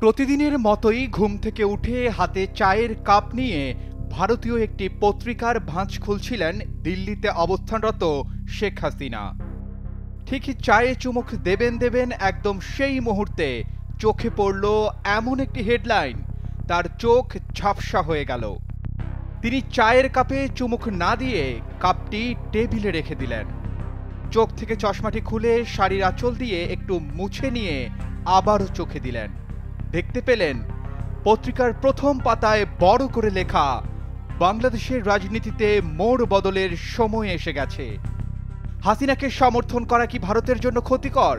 প্রতিদিনের মতোই ঘুম থেকে উঠে হাতে চায়ের কাপ নিয়ে ভারতীয় একটি পত্রিকার ভাঁজ খুলছিলেন দিল্লিতে অবস্থানরত শেখ হাসিনা। ঠিক চায়ে চুমুক দেবেন একদম সেই মুহূর্তে চোখে পড়ল এমন একটি হেডলাইন, তার চোখ ঝাপসা হয়ে গেল। তিনি চায়ের কাপে চুমুক না দিয়ে কাপটি টেবিলে রেখে দিলেন। চোখ থেকে চশমাটি খুলে শাড়ির আঁচল দিয়ে একটু মুছে নিয়ে আবারও চোখে দিলেন। দেখতে পেলেন পত্রিকার প্রথম পাতায় বড় করে লেখা, বাংলাদেশের রাজনীতিতে মোড় বদলের সময় এসে গেছে। হাসিনাকে সমর্থন করা কি ভারতের জন্য ক্ষতিকর?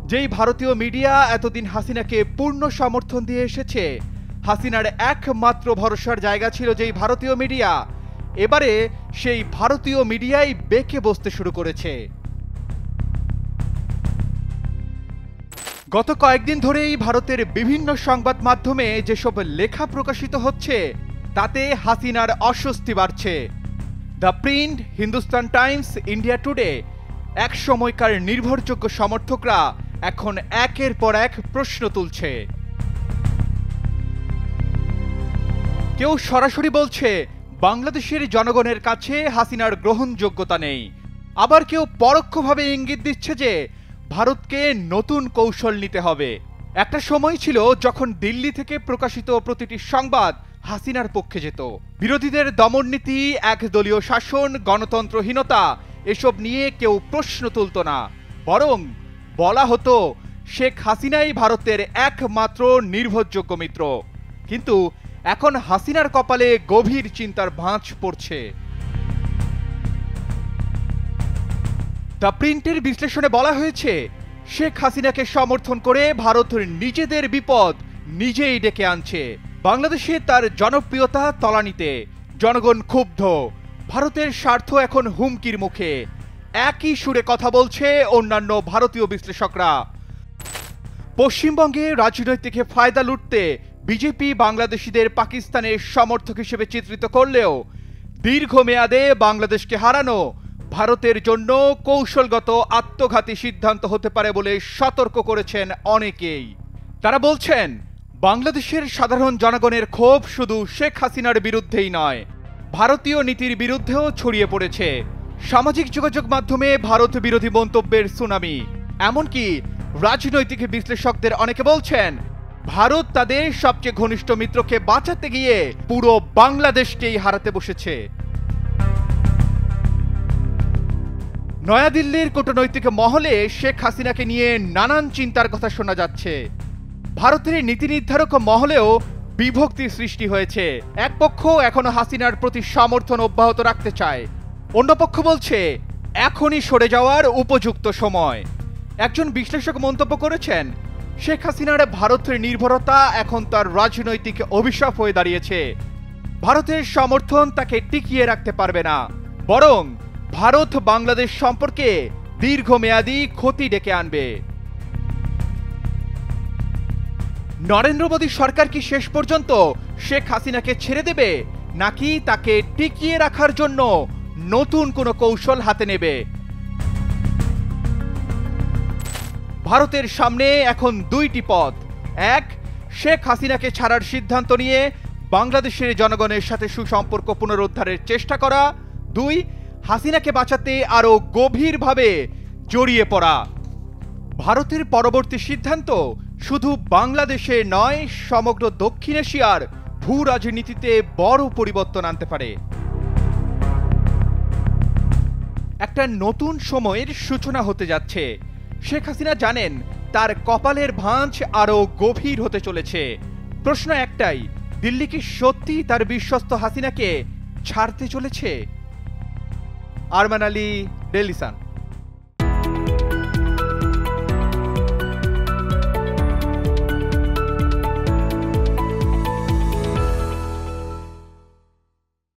যেই ভারতীয় মিডিয়া এতদিন হাসিনাকে পূর্ণ সমর্থন দিয়ে এসেছে, হাসিনার একমাত্র ভরসার জায়গা ছিল যেই ভারতীয় মিডিয়া, এবারে সেই ভারতীয় মিডিয়াই বেঁকে বসতে শুরু করেছে। গত কয়েকদিন ধরেই ভারতের বিভিন্ন সংবাদ মাধ্যমে যেসব লেখা প্রকাশিত হচ্ছে তাতে হাসিনার অস্বস্তি বাড়ছে। The print, Hindustan Times, India today, এক সময়কার নির্ভরযোগ্য সমর্থকরা এখন একের পর এক প্রশ্ন তুলছে। কেউ সরাসরি বলছে বাংলাদেশের জনগণের কাছে হাসিনার গ্রহণযোগ্যতা নেই, আবার কেউ পরোক্ষভাবে ইঙ্গিত দিচ্ছে যে ভারতকে নতুন কৌশল নিতে হবে। একটা সময় ছিল যখন দিল্লি থেকে প্রকাশিত প্রতিটি সংবাদ হাসিনার পক্ষে যেত। বিরোধীদের দমননীতি, একদলীয় শাসন, গণতন্ত্রহীনতা এসব নিয়ে কেউ প্রশ্ন তুলত না, বরং বলা হতো শেখ হাসিনাই ভারতের একমাত্র নির্ভরযোগ্য মিত্র। কিন্তু এখন হাসিনার কপালে গভীর চিন্তার ভাঁজ পড়ছে। দ্য প্রিন্টের বিশ্লেষণে বলা হয়েছে, শেখ হাসিনাকে সমর্থন করে ভারত নিজেদের বিপদ নিজেই ডেকে আনছে। বাংলাদেশে তার জনপ্রিয়তা তলানিতে, জনগণ ক্ষুব্ধ, ভারতের স্বার্থ এখন হুমকির মুখে। একই সুরে কথা বলছে অন্যান্য ভারতীয় বিশ্লেষকরা। পশ্চিমবঙ্গে রাজনৈতিক ফায়দা লুটতে বিজেপি বাংলাদেশিদের পাকিস্তানের সমর্থক হিসেবে চিত্রিত করলেও দীর্ঘমেয়াদে বাংলাদেশকে হারানো ভারতের জন্য কৌশলগত আত্মঘাতী সিদ্ধান্ত হতে পারে বলে সতর্ক করেছেন অনেকেই। তারা বলছেন বাংলাদেশের সাধারণ জনগণের ক্ষোভ শুধু শেখ হাসিনার বিরুদ্ধেই নয়, ভারতীয় নীতির বিরুদ্ধেও ছড়িয়ে পড়েছে। সামাজিক যোগাযোগ মাধ্যমে ভারত বিরোধী মন্তব্যের সুনামি। এমনকি রাজনৈতিক বিশ্লেষকদের অনেকে বলছেন ভারত তাদের সবচেয়ে ঘনিষ্ঠ মিত্রকে বাঁচাতে গিয়ে পুরো বাংলাদেশকেই হারাতে বসেছে। নয়াদিল্লির কূটনৈতিক মহলে শেখ হাসিনাকে নিয়ে নানান চিন্তার কথা শোনা যাচ্ছে। ভারতের নীতি নির্ধারক মহলেও বিভক্তি সৃষ্টি হয়েছে। এক পক্ষ এখনো হাসিনার প্রতি সমর্থন অব্যাহত রাখতে চায়, অন্য পক্ষ বলছে এখনই সরে যাওয়ার উপযুক্ত সময়। একজন বিশ্লেষক মন্তব্য করেছেন, শেখ হাসিনার ভারতের নির্ভরতা এখন তার রাজনৈতিক অভিশাপ হয়ে দাঁড়িয়েছে। ভারতের সমর্থন তাকে টিকিয়ে রাখতে পারবে না, বরং ভারত বাংলাদেশ সম্পর্কে দীর্ঘমেয়াদী ক্ষতি ডেকে আনবে। নরেন্দ্র মোদী সরকার কি শেষ পর্যন্ত শেখ হাসিনাকে ছেড়ে দেবে, নাকি তাকে টিকিয়ে রাখার জন্য নতুন কোনো কৌশল হাতে নেবে? ভারতের সামনে এখন দুইটি পথ। এক, শেখ হাসিনাকে ছাড়ার সিদ্ধান্ত নিয়ে বাংলাদেশের জনগণের সাথে সুসম্পর্ক পুনরুদ্ধারের চেষ্টা করা। দুই, হাসিনাকে বাঁচাতে আরো গভীরভাবে জড়িয়ে পড়া। ভারতের পরবর্তী সিদ্ধান্ত শুধু বাংলাদেশে নয়, সমগ্র দক্ষিণ এশিয়ার ভূ রাজনীতিতে বড় পরিবর্তন আনতে পারে। একটা নতুন সময়ের সূচনা হতে যাচ্ছে। শেখ হাসিনা জানেন তার কপালের ভাঁজ আরো গভীর হতে চলেছে। প্রশ্ন একটাই, দিল্লি কি সত্যি তার বিশ্বস্ত হাসিনাকে ছাড়তে চলেছে? Arman Ali, Daily Sun.